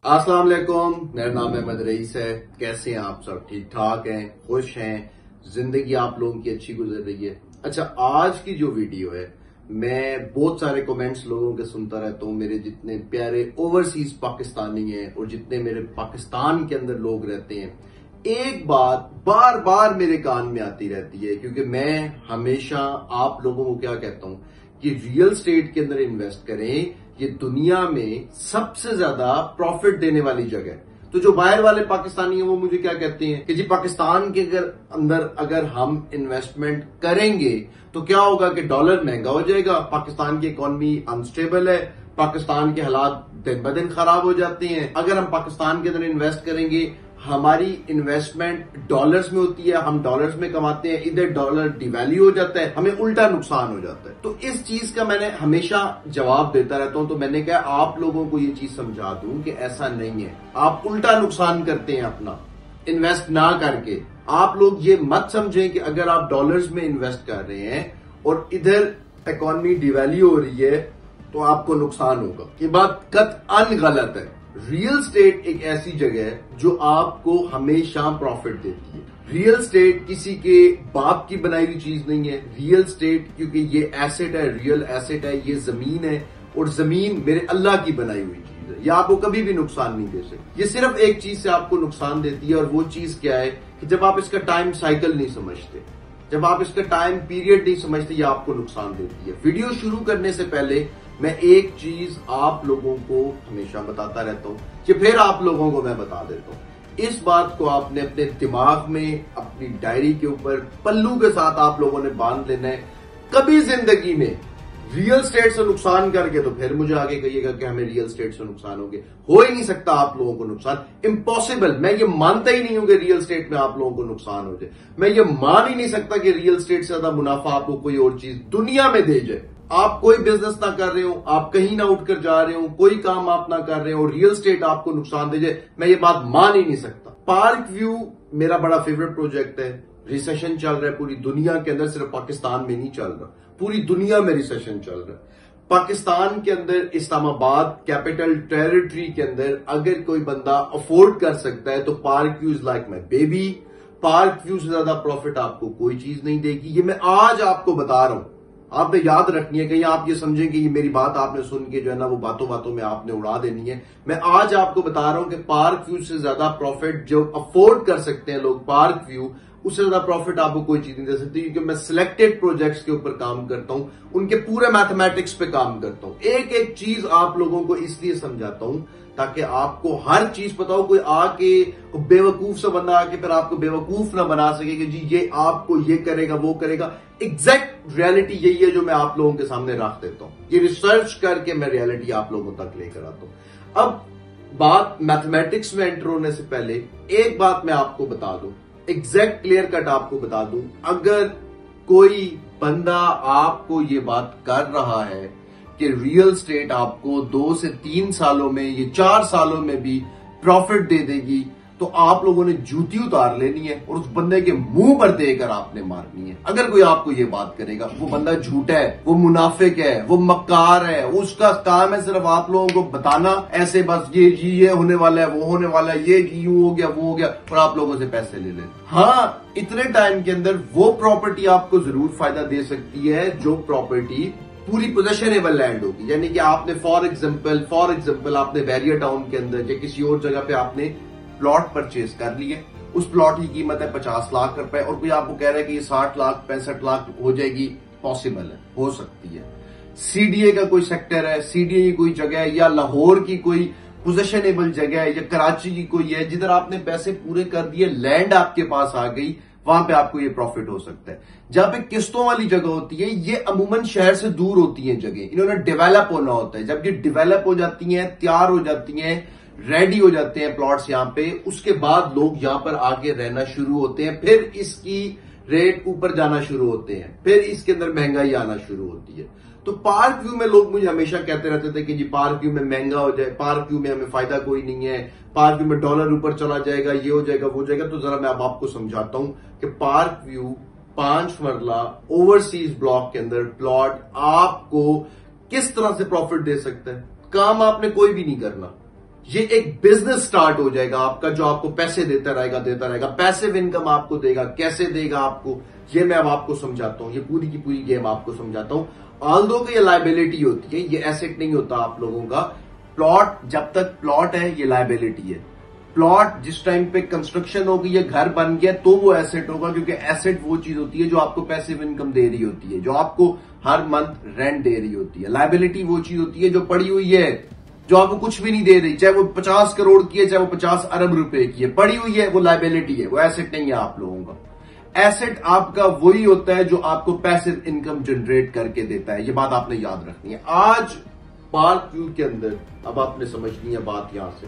अस्सलाम वालेकुम, मेरा नाम अहमद रईस है। कैसे हैं आप सब? ठीक ठाक हैं, खुश हैं, जिंदगी आप लोगों की अच्छी गुजर रही है। अच्छा, आज की जो वीडियो है, मैं बहुत सारे कमेंट्स लोगों के सुनता रहता हूं। मेरे जितने प्यारे ओवरसीज पाकिस्तानी हैं और जितने मेरे पाकिस्तान के अंदर लोग रहते हैं, एक बात बार बार मेरे कान में आती रहती है, क्योंकि मैं हमेशा आप लोगों को क्या कहता हूं कि रियल एस्टेट के अंदर इन्वेस्ट करें। ये दुनिया में सबसे ज्यादा प्रॉफिट देने वाली जगह है। तो जो बाहर वाले पाकिस्तानी हैं वो मुझे क्या कहते हैं कि जी पाकिस्तान के अंदर अगर हम इन्वेस्टमेंट करेंगे तो क्या होगा कि डॉलर महंगा हो जाएगा, पाकिस्तान की इकोनॉमी अनस्टेबल है, पाकिस्तान के हालात दिन ब दिन खराब हो जाते हैं। अगर हम पाकिस्तान के अंदर इन्वेस्ट करेंगे, हमारी इन्वेस्टमेंट डॉलर्स में होती है, हम डॉलर्स में कमाते हैं, इधर डॉलर डिवैल्यू हो जाता है, हमें उल्टा नुकसान हो जाता है। तो इस चीज का मैंने हमेशा जवाब देता रहता हूं। तो मैंने कहा आप लोगों को ये चीज समझा दूं कि ऐसा नहीं है, आप उल्टा नुकसान करते हैं अपना इन्वेस्ट ना करके। आप लोग ये मत समझें कि अगर आप डॉलर्स में इन्वेस्ट कर रहे हैं और इधर इकोनॉमी डिवैल्यू हो रही है तो आपको नुकसान होगा। ये बात कतई गलत है। रियल एस्टेट एक ऐसी जगह है जो आपको हमेशा प्रॉफिट देती है। रियल एस्टेट किसी के बाप की बनाई हुई चीज नहीं है। रियल एस्टेट क्योंकि ये एसेट है, रियल एसेट है, ये जमीन है और जमीन मेरे अल्लाह की बनाई हुई चीज है। ये आपको कभी भी नुकसान नहीं दे सकती। ये सिर्फ एक चीज से आपको नुकसान देती है और वो चीज क्या है कि जब आप इसका टाइम साइकिल नहीं समझते, जब आप इसका टाइम पीरियड नहीं समझते, ये आपको नुकसान देती है। वीडियो शुरू करने से पहले मैं एक चीज आप लोगों को हमेशा बताता रहता हूं कि फिर आप लोगों को मैं बता देता हूं। इस बात को आपने अपने दिमाग में, अपनी डायरी के ऊपर पल्लू के साथ आप लोगों ने बांध लेना है। कभी जिंदगी में रियल एस्टेट से नुकसान करके तो फिर मुझे आगे कहिएगा कि हमें रियल एस्टेट से नुकसान हो गया। हो ही नहीं सकता आप लोगों को नुकसान, इम्पॉसिबल। मैं ये मानता ही नहीं हूं कि रियल एस्टेट में आप लोगों को नुकसान हो जाए। मैं ये मान ही नहीं सकता कि रियल एस्टेट से ज्यादा मुनाफा आपको कोई और चीज दुनिया में दे जाए। आप कोई बिजनेस ना कर रहे हो, आप कहीं ना उठकर जा रहे हो, कोई काम आप ना कर रहे हो, रियल एस्टेट आपको नुकसान दे जाए, मैं ये बात मान ही नहीं सकता। पार्क व्यू मेरा बड़ा फेवरेट प्रोजेक्ट है। रिसेशन चल रहा है पूरी दुनिया के अंदर, सिर्फ पाकिस्तान में नहीं चल रहा, पूरी दुनिया में रिसेशन चल रहा है। पाकिस्तान के अंदर इस्लामाबाद कैपिटल टेरिटरी के अंदर अगर कोई बंदा अफोर्ड कर सकता है तो park view is like my baby. Park view से ज्यादा प्रॉफिट आपको कोई चीज नहीं देगी। ये मैं आज आपको बता रहा हूं, आपने याद रखनी है। कहीं आप ये समझें कि ये मेरी बात आपने सुन के जो है ना वो बातों बातों में आपने उड़ा देनी है। मैं आज आपको बता रहा हूं कि पार्क व्यू से ज्यादा प्रॉफिट जो अफोर्ड कर सकते हैं लोग, पार्क व्यू, उससे ज्यादा प्रॉफिट आपको कोई चीज नहीं दे सकती। क्योंकि मैं सिलेक्टेड प्रोजेक्ट्स के ऊपर काम करता हूं, उनके पूरे मैथमेटिक्स पे काम करता हूं। एक एक चीज आप लोगों को इसलिए समझाता हूं ताकि आपको हर चीज पता हो। कोई आके बेवकूफ सा बंदा आके फिर आपको बेवकूफ ना बना सके कि जी ये आपको ये करेगा वो करेगा। एग्जैक्ट रियलिटी यही है जो मैं आप लोगों के सामने रख देता हूं। ये रिसर्च करके मैं रियलिटी आप लोगों तक लेकर आता हूं। अब बात मैथमेटिक्स में एंटर होने से पहले एक बात मैं आपको बता दूं, एग्जैक्ट क्लियर कट आपको बता दूं। अगर कोई बंदा आपको ये बात कर रहा है कि रियल एस्टेट आपको 2 से 3 सालों में, ये 4 सालों में भी प्रॉफिट दे देगी, तो आप लोगों ने जूती उतार लेनी है और उस बंदे के मुंह पर देकर आपने मारनी है। अगर कोई आपको ये बात करेगा, वो बंदा झूठा है, वो मुनाफिक है, वो मक्कार है, उसका काम है सिर्फ आप लोगों को बताना ऐसे बस ये होने वाला है, वो होने वाला है, ये यूं हो गया, वो हो गया, और आप लोगों से पैसे ले लें। हाँ, इतने टाइम के अंदर वो प्रॉपर्टी आपको जरूर फायदा दे सकती है जो प्रॉपर्टी पूरी पोजेशनेबल लैंड होगी। यानी कि आपने फॉर एग्जाम्पल आपने बैरियर टाउन के अंदर या किसी और जगह पे आपने प्लॉट परचेज कर लिए, उस प्लॉट की कीमत है 50 लाख रुपए और कोई आपको कह रहा है कि ये 60 लाख 65 लाख हो जाएगी। पॉसिबल है, हो सकती है। सीडीए का कोई सेक्टर है, सीडीए की कोई जगह है, या लाहौर की कोई पोजेशनेबल जगह है, या कराची की कोई है जिधर आपने पैसे पूरे कर दिए, लैंड आपके पास आ गई, वहां पे आपको ये प्रॉफिट हो सकता है। जहां पे किस्तों वाली जगह होती है, ये अमूमन शहर से दूर होती है जगह, इन्होंने डेवलप होना होता है। जब ये डेवलप हो जाती हैं, तैयार हो जाती हैं, रेडी हो जाते हैं प्लॉट्स यहां पे, उसके बाद लोग यहां पर आके रहना शुरू होते हैं, फिर इसकी रेट ऊपर जाना शुरू होते हैं, फिर इसके अंदर महंगाई आना शुरू होती है। तो पार्क व्यू में लोग मुझे हमेशा कहते रहते थे कि जी पार्क व्यू में महंगा हो जाए, पार्क व्यू में हमें फायदा कोई नहीं है, पार्क व्यू में डॉलर ऊपर चला जाएगा, ये हो जाएगा वो हो जाएगा। तो जरा मैं अब आपको समझाता हूं कि पार्क व्यू 5 मरला ओवरसीज ब्लॉक के अंदर प्लॉट आपको किस तरह से प्रॉफिट दे सकता है। काम आपने कोई भी नहीं करना, ये एक बिजनेस स्टार्ट हो जाएगा आपका जो आपको पैसे देता रहेगा। पैसिव इनकम आपको देगा। कैसे देगा आपको, ये मैं अब आपको समझाता हूं। ये पूरी की पूरी गेम आपको समझाता हूं। ऑल्दो कि ये लायबिलिटी होती है, ये एसेट नहीं होता आप लोगों का। प्लॉट जब तक प्लॉट है ये लायबिलिटी है। प्लॉट जिस टाइम पे कंस्ट्रक्शन होगी, ये घर बन गया तो वो एसेट होगा, क्योंकि एसेट वो चीज होती है जो आपको पैसिव इनकम दे रही होती है, जो आपको हर मंथ रेंट दे रही होती है। लायबिलिटी वो चीज होती है जो पड़ी हुई है, जो आपको कुछ भी नहीं दे रही, चाहे वो 50 करोड़ की है, चाहे वो 50 अरब रुपए की है, पड़ी हुई है, वो लायबिलिटी है, वो एसेट नहीं है आप लोगों का। एसेट आपका वही होता है जो आपको पैसिव इनकम जनरेट करके देता है। ये बात आपने याद रखनी है। आज पार्क व्यू के अंदर अब आपने समझनी है बात। यहां से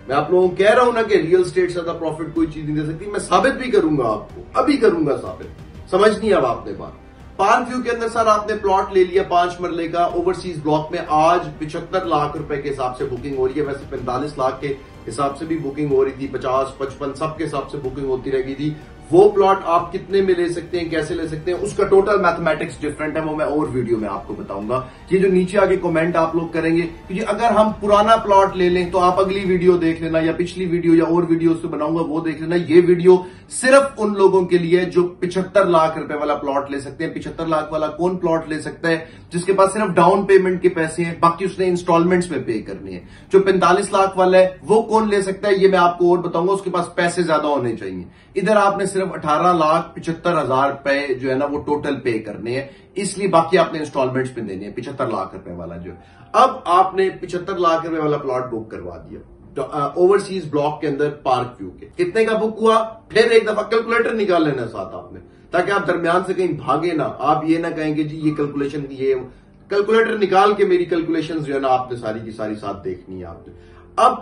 मैं आप लोगों को कह रहा हूं ना कि रियल एस्टेट से ज्यादा प्रॉफिट कोई चीज नहीं दे सकती। मैं साबित भी करूंगा आपको, अभी करूंगा साबित। समझनी है अब आपने बात। पार्क व्यू के अंदर सर आपने प्लॉट ले लिया 5 मरले का ओवरसीज ब्लॉक में। आज 75 लाख रुपए के हिसाब से बुकिंग हो रही है। वैसे 45 लाख के हिसाब से भी बुकिंग हो रही थी, 50, 55 सबके हिसाब से बुकिंग होती रहेगी थी। वो प्लॉट आप कितने में ले सकते हैं, कैसे ले सकते हैं, उसका टोटल मैथमेटिक्स डिफरेंट है, वो मैं और वीडियो में आपको बताऊंगा। ये जो नीचे आगे कमेंट आप लोग करेंगे, क्योंकि अगर हम पुराना प्लॉट ले लें तो आप अगली वीडियो देख लेना, या पिछली वीडियो या और वीडियो से बनाऊंगा वो देख लेना। ये वीडियो सिर्फ उन लोगों के लिए जो 75 लाख रुपए वाला प्लॉट ले सकते हैं। 75 लाख वाला कौन प्लॉट ले सकता है? जिसके पास सिर्फ डाउन पेमेंट के पैसे हैं, बाकी उसने इंस्टॉलमेंट्स में पे करने हैं। जो 45 लाख वाला है वो कौन ले सकता है, ये मैं आपको और बताऊंगा। उसके पास पैसे ज्यादा होने चाहिए। इधर आपने सिर्फ 18,75,000 रुपए जो है ना वो टोटल पे करने हैं, इसलिए बाकी आपने इंस्टॉलमेंट्स में देने हैं। 75 लाख रुपए वाला जो अब आपने 75 लाख रुपए वाला प्लॉट बुक करवा दिया ओवरसीज ब्लॉक के अंदर पार्क व्यू के। कितने का बुक हुआ? फिर एक दफा कैलकुलेटर निकाल लेना साथ आपने, ताकि आप दरमियान से कहीं भागे ना। आप ये ना कहेंगे जी ये कैलकुलेशन, ये कैलकुलेटर निकाल के मेरी कैलकुलेशन जो है ना आपने सारी की सारी साथ देखनी है आपने। अब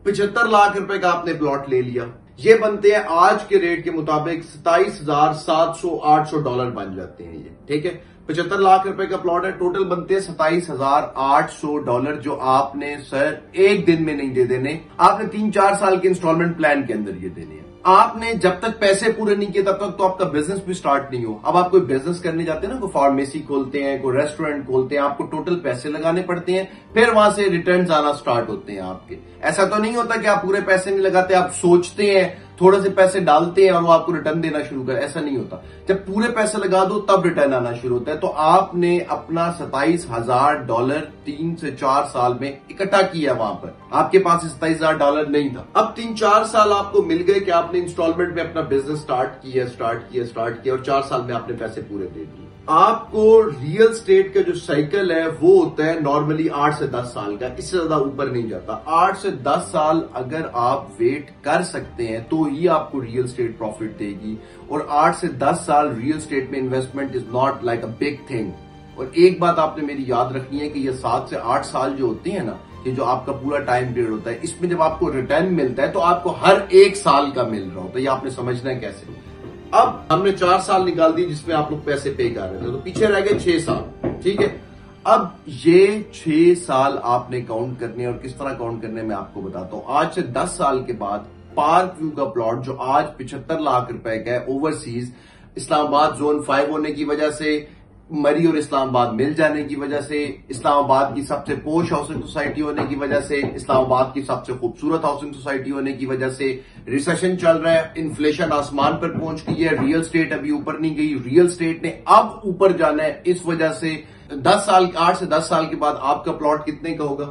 75 लाख रुपए का आपने प्लॉट ले लिया। ये बनते हैं आज के रेट के मुताबिक 27,700-800 डॉलर बन जाते हैं ये, ठीक है। 75 लाख रुपए का प्लॉट है, टोटल बनते हैं 27,800 डॉलर, जो आपने सर एक दिन में नहीं दे देने, आपने 3-4 साल के इंस्टॉलमेंट प्लान के अंदर ये देने हैं। आपने जब तक पैसे पूरे नहीं किए तब तक तो आपका बिजनेस भी स्टार्ट नहीं हो। अब आप कोई बिजनेस करने जाते हैं ना, कोई फार्मेसी खोलते हैं, कोई रेस्टोरेंट खोलते हैं, आपको टोटल पैसे लगाने पड़ते हैं, फिर वहां से रिटर्न्स आना स्टार्ट होते हैं आपके। ऐसा तो नहीं होता कि आप पूरे पैसे नहीं लगाते, आप सोचते हैं, थोड़े से पैसे डालते हैं और वो आपको रिटर्न देना शुरू कर। ऐसा नहीं होता। जब पूरे पैसे लगा दो तब रिटर्न आना शुरू होता है। तो आपने अपना 27,000 डॉलर 3 से 4 साल में इकट्ठा किया। वहां पर आपके पास 27,000 डॉलर नहीं था। अब 3-4 साल आपको मिल गए कि आपने इंस्टॉलमेंट में अपना बिजनेस स्टार्ट किया और 4 साल में आपने पैसे पूरे दे दिए। आपको रियल स्टेट का जो साइकिल है वो होता है नॉर्मली 8 से 10 साल का, इससे ज्यादा ऊपर नहीं जाता। 8 से 10 साल अगर आप वेट कर सकते हैं तो ही आपको रियल स्टेट प्रॉफिट देगी। और 8 से 10 साल रियल स्टेट में investment is not like a big thing. और एक बात आपने मेरी याद रखनी है कि ये 7 से 8 साल जो होते हैं ना, ये जो आपका पूरा टाइम पीरियड होता है, इसमें जब आपको रिटर्न मिलता है तो आपको हर 1 साल का मिल रहा होता है। ये आपने समझना है कैसे। अब हमने 4 साल निकाल दी जिसमें आप लोग पैसे पे कर रहे थे, तो पीछे रह गए 6 साल, ठीक है। अब ये 6 साल आपने काउंट करने, और किस तरह काउंट करने मैं आपको बताता हूं। आज से 10 साल के बाद पार्क व्यू का प्लॉट जो आज 75 लाख रुपए का है ओवरसीज, इस्लामाबाद जोन 5 होने की वजह से, मरी और इस्लामाबाद मिल जाने की वजह से, इस्लामाबाद की सबसे पोश हाउसिंग सोसाइटी होने की वजह से, इस्लामाबाद की सबसे खूबसूरत हाउसिंग सोसाइटी होने की वजह से, रिसेशन चल रहा है, इन्फ्लेशन आसमान पर पहुंच गई है, रियल स्टेट अभी ऊपर नहीं गई, रियल स्टेट ने अब ऊपर जाना है। इस वजह से 8 से 10 साल के बाद आपका प्लॉट कितने का होगा?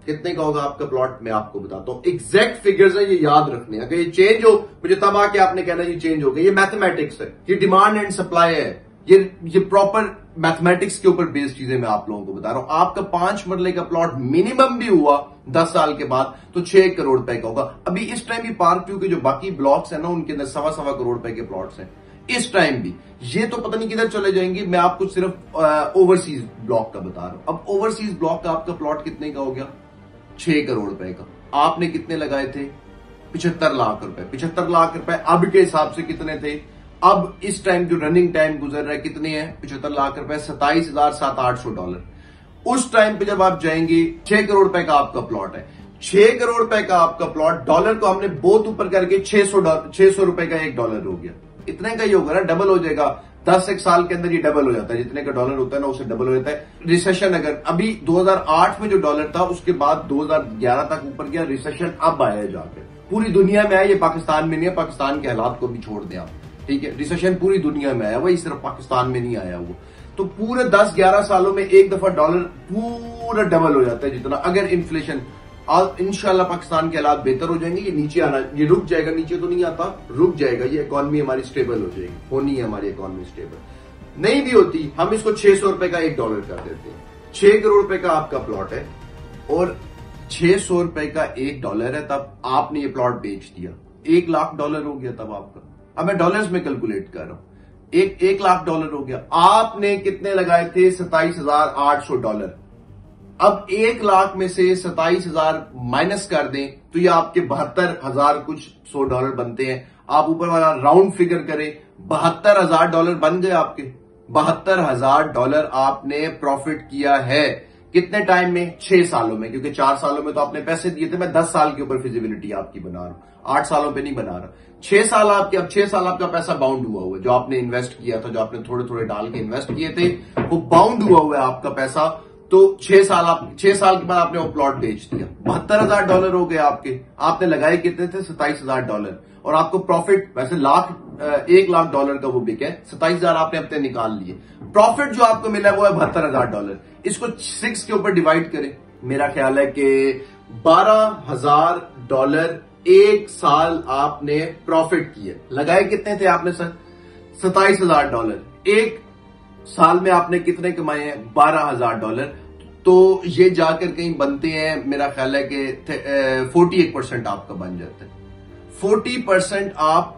कितने का होगा आपका प्लॉट? मैं आपको बताता हूं। एग्जैक्ट फिगर्स है, ये याद रखने। अगर ये चेंज हो, मुझे तब आके आपने कहना ये चेंज हो गया। ये मैथमेटिक्स है, ये डिमांड एंड सप्लाई है, ये प्रॉपर मैथमेटिक्स के ऊपर बेस्ड चीजें मैं आप लोगों को बता रहा हूं। आपका 5 मरले का प्लॉट मिनिमम भी हुआ 10 साल के बाद तो 6 करोड़ रुपए का होगा। अभी इस टाइम भी पार्क व्यू के जो बाकी ब्लॉक्स है ना, उनके अंदर 1.25 करोड़ रुपए के प्लॉट्स हैं इस टाइम भी। ये तो पता नहीं किधर चले जाएंगे। मैं आपको सिर्फ ओवरसीज ब्लॉक का बता रहा हूं। अब ओवरसीज ब्लॉक का आपका प्लॉट कितने का हो गया? 6 करोड़ रुपए का। आपने कितने लगाए थे? 75 लाख रुपए। 75 लाख रुपए अब के हिसाब से कितने थे? अब इस टाइम जो रनिंग टाइम गुजर रहा है कितने हैं, 75 लाख रुपए, $27,700। उस टाइम पे जब आप जाएंगे 6 करोड़ रुपए का आपका प्लॉट है, 6 करोड़ रुपए का आपका प्लॉट, डॉलर को हमने बहुत ऊपर करके 600 रुपए का $1 हो गया, इतने का ही होगा ना, डबल हो जाएगा। 10 साल के अंदर ये डबल हो जाता है, जितने का डॉलर होता है ना उससे डबल हो जाता है। रिसेशन अगर अभी 2008 में जो डॉलर था उसके बाद 2011 तक ऊपर गया, रिसेशन अब आया है जाकर, पूरी दुनिया में आया, ये पाकिस्तान में नहीं है, पाकिस्तान के हालात को भी छोड़ दें आप, ठीक है। रिसेशन पूरी दुनिया में आया, वही सिर्फ पाकिस्तान में नहीं आया वो। तो पूरे 10-11 सालों में एक दफा डॉलर पूरा डबल हो जाता है जितना, अगर इन्फ्लेशन, और इंशाल्लाह पाकिस्तान के हालात बेहतर हो जाएंगे, ये नीचे आना, ये रुक जाएगा, नीचे तो नहीं आता, रुक जाएगा, ये इकॉनमी हमारी स्टेबल हो जाएगी, होनी है हमारी इकॉनमी स्टेबल। नहीं भी होती हम इसको 600 रुपए का $1 कर देते हैं। 6 करोड़ रुपए का आपका प्लॉट है और 600 रुपए का $1 है, तब आपने ये प्लॉट बेच दिया, $1 लाख हो गया तब आपका। अब मैं डॉलर्स में कैलकुलेट कर रहा हूं, $1 लाख हो गया। आपने कितने लगाए थे, $27,800। अब 1 लाख में से 27,000 माइनस कर दें तो ये आपके 72,000 कुछ $100 बनते हैं। आप ऊपर वाला राउंड फिगर करें, $72,000 बन गए आपके। $72,000 आपने प्रॉफिट किया है कितने टाइम में, 6 सालों में, क्योंकि 4 सालों में तो आपने पैसे दिए थे। मैं 10 साल के ऊपर फिजिबिलिटी आपकी बना रहा हूं, 8 सालों पे नहीं बना रहा। 6 साल आपके, अब 6 साल आपका पैसा बाउंड हुआ हुआ है, जो आपने इन्वेस्ट किया था, जो आपने थोड़े थोड़े डाल के इन्वेस्ट किए थे, वो बाउंड हुआ हुआ है आपका पैसा। तो 6 साल के बाद आपने वो प्लॉट बेच दिया, $72,000 हो गए आपके। आपने लगाए कितने थे, $27,000, और आपको प्रॉफिट वैसे $1 लाख का वो बिका है, 27,000 आपने अपने निकाल लिए। प्रॉफिट जो आपको मिला है वो है $72,000। इसको 6 के ऊपर डिवाइड करें, मेरा ख्याल है कि $12,000 1 साल आपने प्रॉफिट किए। लगाए कितने थे आपने सर, $27,000। 1 साल में आपने कितने कमाए हैं, $12,000। तो ये जाकर कहीं बनते हैं, मेरा ख्याल है कि 48% आपका बन जाता है। 40% आप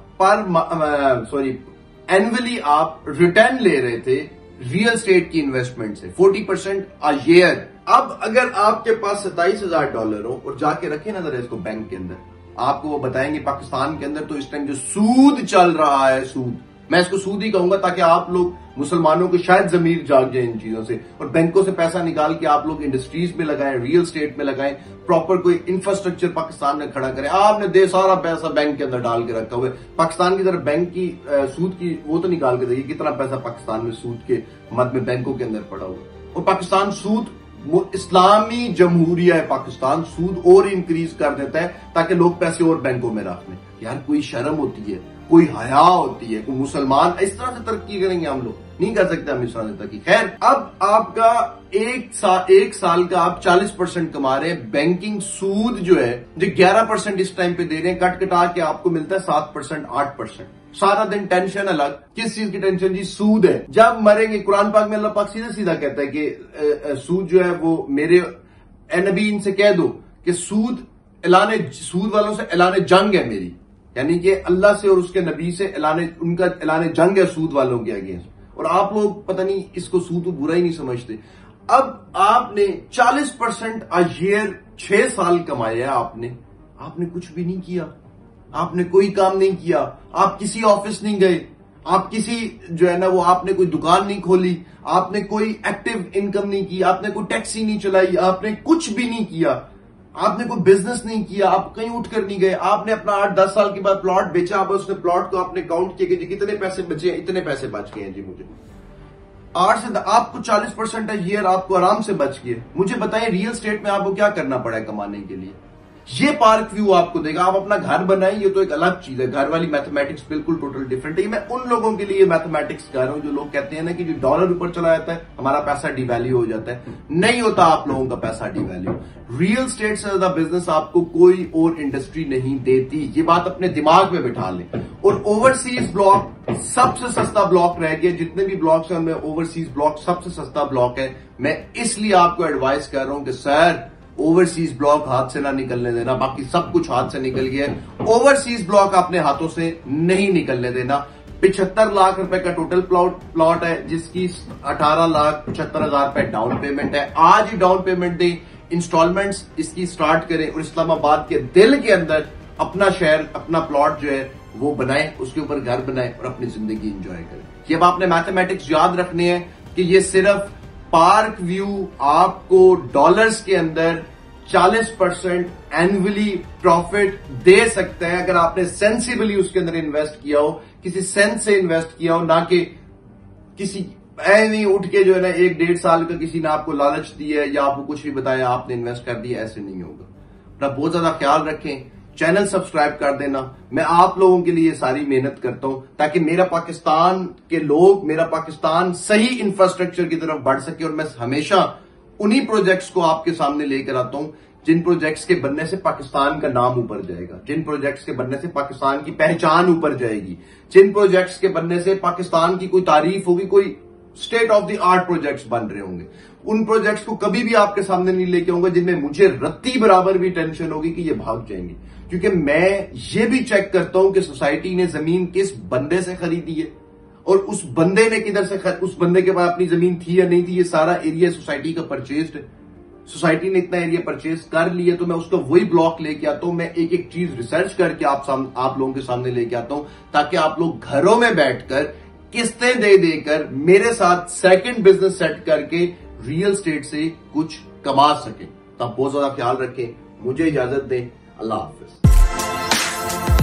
एनुअली आप रिटर्न ले रहे थे रियल एस्टेट की इन्वेस्टमेंट से, 40% अ ईयर। अब अगर आपके पास $27,000 हो और जाके रखे ना जरा इसको बैंक के अंदर, आपको वो बताएंगे पाकिस्तान के अंदर तो इस टाइम जो सूद चल रहा है, सूद, मैं इसको सूद ही कहूंगा ताकि आप लोग मुसलमानों को शायद जमीर जाग जाए इन चीजों से, और बैंकों से पैसा निकाल के आप लोग इंडस्ट्रीज में लगाएं, रियल स्टेट में लगाएं, प्रॉपर कोई इंफ्रास्ट्रक्चर पाकिस्तान में खड़ा करें। आपने दे सारा पैसा बैंक के अंदर डाल के रखा हुआ है। पाकिस्तान की तरफ बैंक की सूद की वो तो निकाल के देखिए कितना पैसा पाकिस्तान में सूद के मद में बैंकों के अंदर पड़ा हुआ है। और पाकिस्तान सूद, वो इस्लामी जमहूरिया है पाकिस्तान, सूद और इंक्रीज कर देता है ताकि लोग पैसे और बैंकों में रख लें। यार कोई शर्म होती है, कोई हया होती है, कोई मुसलमान इस तरह से तरक्की करेंगे? हम लोग नहीं कर सकते हम इस तरह से तरक्की। खैर, अब आपका एक साल का आप 40% कमा रहे हैं। बैंकिंग सूद जो है, जो 11% इस टाइम पे दे रहे हैं, कट कटा के आपको मिलता है 7%, 8%। सारा दिन टेंशन अलग, किस चीज की टेंशन जी, सूद है। जब मरेंगे, कुरान पाक में अल्लाह पाक सीधा सीधा कहता है कि सूद जो है वो मेरे नबी, इनसे कह दो कि सूद वालों से ऐलान जंग है मेरी, यानी कि अल्लाह से और उसके नबी से उनका ऐलान जंग है सूद वालों के अगेंस्ट। और आप लोग पता नहीं इसको सूद को बुरा ही नहीं समझते। अब आपने 40% अ ईयर 6 साल कमाए हैं आपने कुछ भी नहीं किया, आपने कोई काम नहीं किया, आप किसी ऑफिस नहीं गए, आप किसी जो है ना वो आपने कोई दुकान नहीं खोली, आपने कोई एक्टिव इनकम नहीं की, आपने कोई टैक्सी नहीं चलाई, आपने कुछ भी नहीं किया, आपने कोई बिजनेस नहीं किया, आप कहीं उठकर नहीं गए। आपने अपना 8-10 साल के बाद प्लॉट बेचा, अब उसने प्लॉट को आपने काउंट किया कि कितने पैसे बचे, इतने पैसे बच गए हैं जी मुझे 8 से आपको 40% ईयर आपको आराम से बच गए। मुझे बताएं रियल स्टेट में आपको क्या करना पड़ा है कमाने के लिए? ये पार्क व्यू आपको देगा। आप अपना घर बनाएं, ये तो एक अलग चीज है, घर वाली मैथमेटिक्स बिल्कुल टोटल डिफरेंट है। मैं उन लोगों के लिए मैथमेटिक्स कर रहा हूं जो लोग कहते हैं ना कि जो डॉलर ऊपर चला जाता है हमारा पैसा डिवैल्यू हो जाता है। नहीं होता आप लोगों का पैसा डिवैल्यू। रियल स्टेट से ज्यादा बिजनेस आपको कोई और इंडस्ट्री नहीं देती, ये बात अपने दिमाग में बिठा लें। और ओवरसीज ब्लॉक सबसे सस्ता ब्लॉक रह गया, जितने भी ब्लॉक्स हैं उनमें ओवरसीज ब्लॉक सबसे सस्ता ब्लॉक है। मैं इसलिए आपको एडवाइस कर रहा हूं कि सर ओवरसीज ब्लॉक हाथ से ना निकलने देना। बाकी सब कुछ हाथ से निकल गया है, ओवरसीज ब्लॉक अपने हाथों से नहीं निकलने देना। 75 लाख रुपए का टोटल प्लॉट है, जिसकी 18,75,000 रुपए डाउन पेमेंट है। आज ही डाउन पेमेंट दें, इंस्टॉलमेंट्स इसकी स्टार्ट करें और इस्लामाबाद के दिल के अंदर अपना शहर, अपना प्लॉट जो है वो बनाए, उसके ऊपर घर बनाए और अपनी जिंदगी एंजॉय करें। कि अब आपने मैथमेटिक्स याद रखने हैं कि ये सिर्फ पार्क व्यू आपको डॉलर्स के अंदर 40% एनुअली प्रॉफिट दे सकता है अगर आपने सेंसिबली उसके अंदर इन्वेस्ट किया हो, किसी सेंस से इन्वेस्ट किया हो, ना कि किसी नहीं उठ के जो है ना 1-1.5 साल का किसी ने आपको लालच दिया या आपको कुछ भी बताया आपने इन्वेस्ट कर दिया, ऐसे नहीं होगा। अपना बहुत ज्यादा ख्याल रखें, चैनल सब्सक्राइब कर देना। मैं आप लोगों के लिए सारी मेहनत करता हूं ताकि मेरा पाकिस्तान के लोग, मेरा पाकिस्तान सही इंफ्रास्ट्रक्चर की तरफ बढ़ सके और मैं हमेशा उन्हीं प्रोजेक्ट्स को आपके सामने लेकर आता हूं जिन प्रोजेक्ट्स के बनने से पाकिस्तान का नाम ऊपर जाएगा, जिन प्रोजेक्ट्स के बनने से पाकिस्तान की पहचान ऊपर जाएगी, जिन प्रोजेक्ट्स के बनने से पाकिस्तान की कोई तारीफ होगी, कोई state of the art projects बन रहे होंगे। उन प्रोजेक्ट्स को कभी भी आपके सामने नहीं लेके आऊंगा जिनमें मुझे रत्ती बराबर भी टेंशन होगी कि ये भाग जाएंगे, क्योंकि मैं ये भी चेक करता हूं कि सोसाइटी ने जमीन किस बंदे से खरीदी है और उस बंदे ने किधर से उस बंदे के पास अपनी जमीन थी या नहीं थी। ये सारा एरिया सोसाइटी का परचेज्ड है, सोसाइटी ने इतना एरिया परचेज कर लिया तो मैं उसका वही ब्लॉक लेके आता हूं। मैं एक एक चीज रिसर्च करके आप लोगों के सामने लेके आता हूं ताकि आप लोग घरों में बैठकर किस्तें दे देकर मेरे साथ सेकंड बिजनेस सेट करके रियल स्टेट से कुछ कमा सके। तो आप बहुत ज्यादा ख्याल रखें, मुझे इजाजत दें, अल्लाह हाफिज।